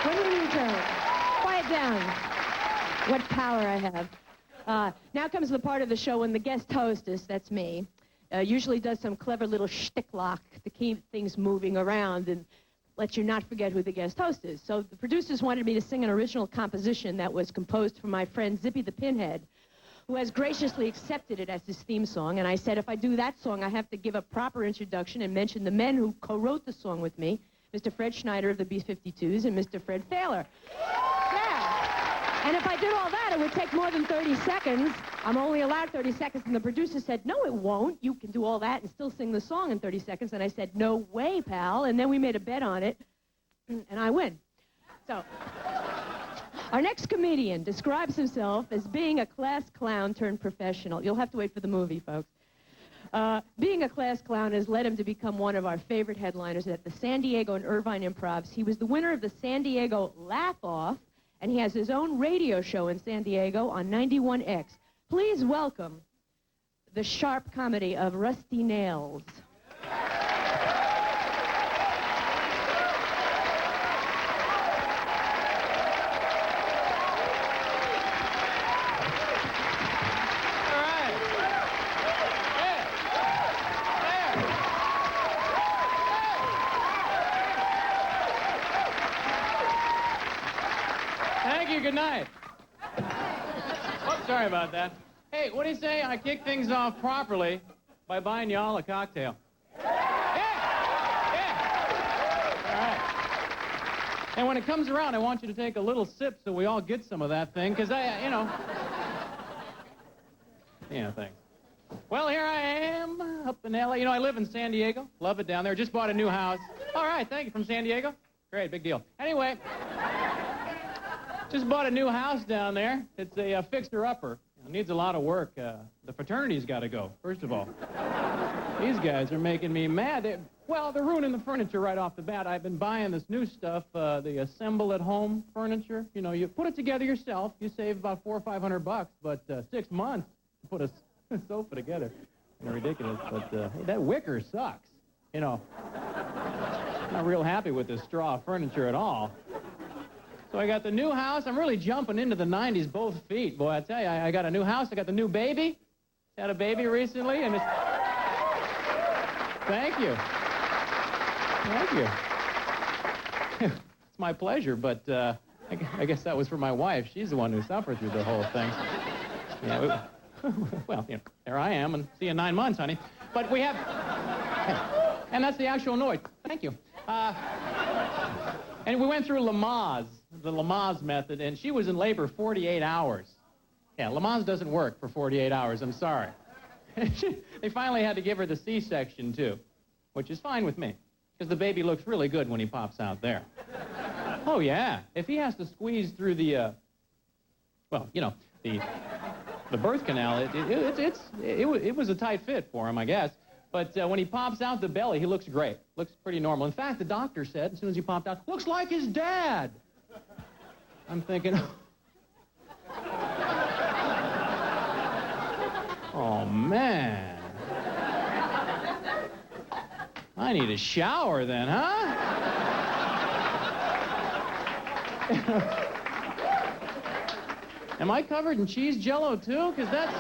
When we return, quiet down. What power I have. Now comes the part of the show when the guest hostess, that's me, usually does some clever little shtick-lock to keep things moving around and let you not forget who the guest host is. So the producers wanted me to sing an original composition that was composed for my friend Zippy the Pinhead, who has graciously accepted it as his theme song. And I said, if I do that song, I have to give a proper introduction and mention the men who co-wrote the song with me, Mr. Fred Schneider of the B-52s and Mr. Fred Thaler. Yeah. And if I did all that, it would take more than 30 seconds. I'm only allowed 30 seconds. And the producer said, no, it won't. You can do all that and still sing the song in 30 seconds. And I said, no way, pal. And then we made a bet on it, and I win. So our next comedian describes himself as being a class clown turned professional. You'll have to wait for the movie, folks. Being a class clown has led him to become one of our favorite headliners at the San Diego and Irvine Improvs. He was the winner of the San Diego Laugh Off, and he has his own radio show in San Diego on 91X. Please welcome the sharp comedy of Rusty Nails. Good night. Oh, sorry about that. Hey, what do you say I kick things off properly by buying y'all a cocktail? Yeah! Yeah! All right. And when it comes around, I want you to take a little sip so we all get some of that thing, because Yeah, thanks. Well, here I am up in L.A. I live in San Diego. Love it down there. Just bought a new house. All right, thank you. From San Diego? Great, big deal. Anyway... Just bought a new house down there. It's a fixer-upper. It needs a lot of work. The fraternity's got to go, first of all. These guys are making me mad. They're ruining the furniture right off the bat. I've been buying this new stuff, the assemble-at-home furniture. You put it together yourself. You save about $400 or $500, but 6 months to put a sofa together. Ridiculous, but hey, that wicker sucks. Not real happy with this straw furniture at all. So I got the new house. I'm really jumping into the 90s, both feet. Boy, I tell you, I got a new house. I got the new baby. Had a baby recently, and it's... Thank you. Thank you. It's my pleasure, but I guess that was for my wife. She's the one who suffered through the whole thing. There I am, and see you in 9 months, honey. But we have... And that's the actual noise. Thank you. And we went through Lamaze, the Lamaze method, and she was in labor 48 hours. Yeah, Lamaze doesn't work for 48 hours, I'm sorry. They finally had to give her the C-section, too, which is fine with me, because the baby looks really good when he pops out there. Oh, yeah. If he has to squeeze through the birth canal, it was a tight fit for him, I guess. But when he pops out the belly, he looks great. Looks pretty normal. In fact, the doctor said, as soon as he popped out, looks like his dad. I'm thinking, oh, man. I need a shower then, huh? Am I covered in cheese Jell-O, too? Because that's...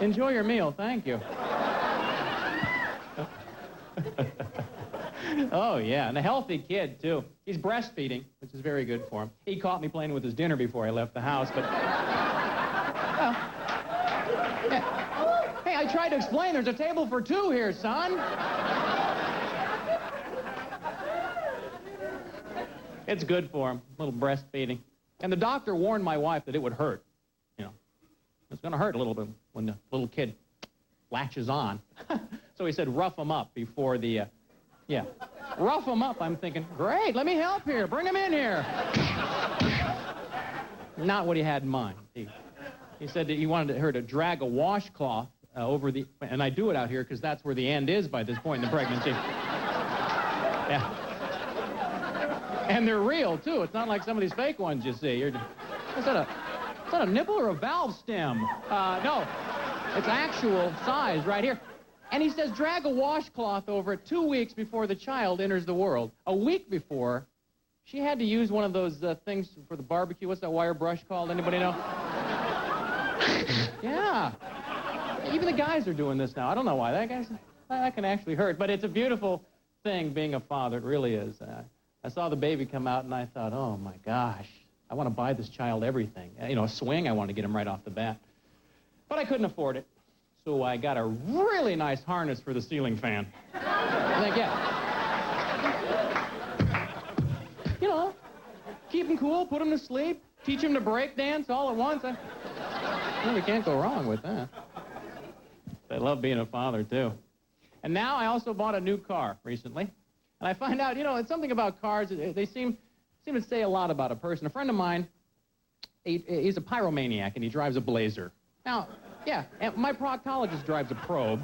Enjoy your meal, thank you. Oh, yeah, and a healthy kid, too. He's breastfeeding, which is very good for him. He caught me playing with his dinner before I left the house, but... Well... Yeah. Hey, I tried to explain. There's a table for two here, son. It's good for him, a little breastfeeding. And the doctor warned my wife that it would hurt. It's going to hurt a little bit when the little kid latches on. So he said, rough him up before the, rough him up. I'm thinking, great, let me help here. Bring him in here. Not what he had in mind. He said that he wanted her to drag a washcloth over the, and I do it out here because that's where the end is by this point in the pregnancy. Yeah. And they're real, too. It's not like some of these fake ones you see. Is that a nipple or a valve stem? No, it's actual size right here. And he says, drag a washcloth over it 2 weeks before the child enters the world. A week before, she had to use one of those things for the barbecue. What's that wire brush called? Anybody know? Yeah. Even the guys are doing this now. I don't know why. That can actually hurt. But it's a beautiful thing being a father. It really is. I saw the baby come out, and I thought, oh, my gosh, I want to buy this child everything. You know, a swing, I want to get him right off the bat. But I couldn't afford it. So I got a really nice harness for the ceiling fan. I think, yeah. You know, keep him cool, put him to sleep, teach him to break dance all at once. We can't go wrong with that. I love being a father, too. And now I also bought a new car recently. And I find out, you know, it's something about cars. They seem to say a lot about a person. A friend of mine, he's a pyromaniac, and he drives a Blazer. Now, yeah, and my proctologist drives a Probe.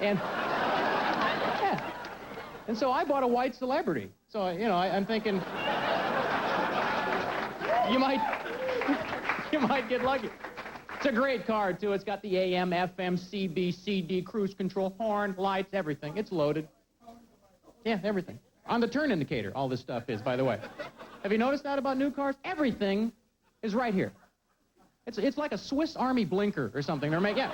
And, yeah. And so I bought a white Celebrity. So, you know, I'm thinking, you might get lucky. It's a great car, too. It's got the AM, FM, CB, CD, cruise control, horn, lights, everything. It's loaded. Yeah, everything. On the turn indicator, all this stuff is, by the way. Have you noticed that about new cars? Everything is right here. It's like a Swiss Army blinker or something. Yeah.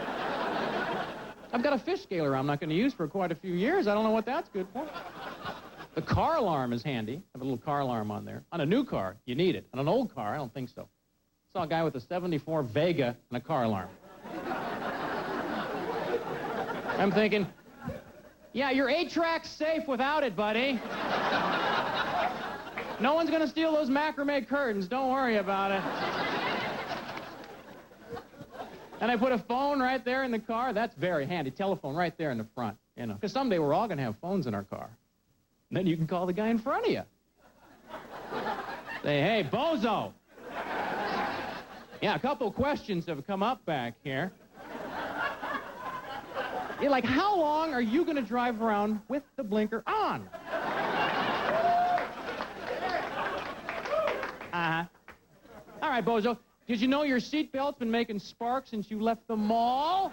I've got a fish scaler I'm not going to use for quite a few years. I don't know what that's good for. The car alarm is handy. I have a little car alarm on there. On a new car, you need it. On an old car, I don't think so. Saw a guy with a 74 Vega and a car alarm. I'm thinking, yeah, your 8-track's safe without it, buddy. No one's going to steal those macrame curtains. Don't worry about it. And I put a phone right there in the car. That's very handy. Telephone right there in the front, you know. Because someday we're all going to have phones in our car. And then you can call the guy in front of you. Say, hey, bozo. Yeah, a couple questions have come up back here. You're like, how long are you going to drive around with the blinker on? Uh-huh. All right, bozo. Did you know your seatbelt's been making sparks since you left the mall?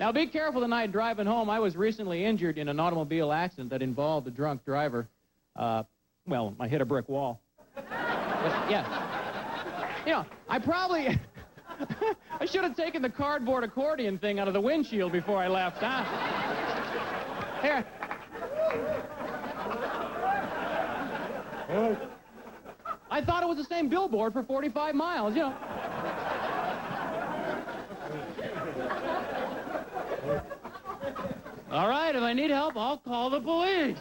Now, be careful tonight driving home. I was recently injured in an automobile accident that involved a drunk driver. Well, I hit a brick wall. But, yeah. You know, I probably... I should have taken the cardboard accordion thing out of the windshield before I left, huh? Here. I thought it was the same billboard for 45 miles, you know. All right, if I need help, I'll call the police.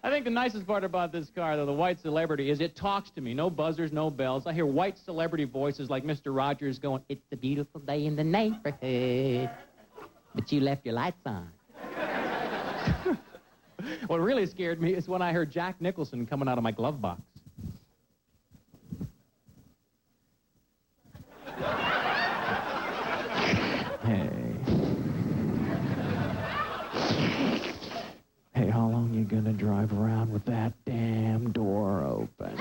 I think the nicest part about this car, though, the white Celebrity, is it talks to me. No buzzers, no bells. I hear white celebrity voices like Mr. Rogers going, "It's a beautiful day in the neighborhood, but you left your lights on." What really scared me is when I heard Jack Nicholson coming out of my glove box. Hey, how long you gonna drive around with that damn door open?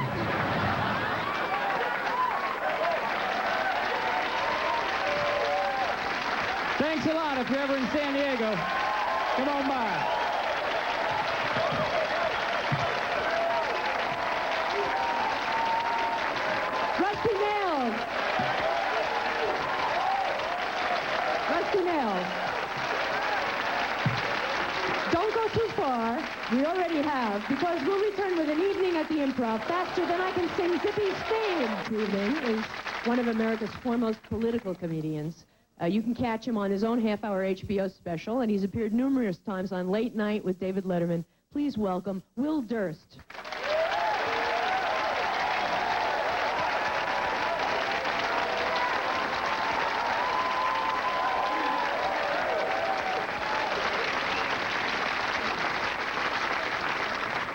Thanks a lot if you're ever in San Diego. Come on by. Rusty Nails. Rusty Nails. Don't go too far. We already have, because we'll return with an evening at the Improv faster than I can sing Zippy's theme. This evening is one of America's foremost political comedians. You can catch him on his own half-hour HBO special, and he's appeared numerous times on Late Night with David Letterman. Please welcome Will Durst.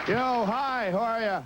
Yo, hi, how are you?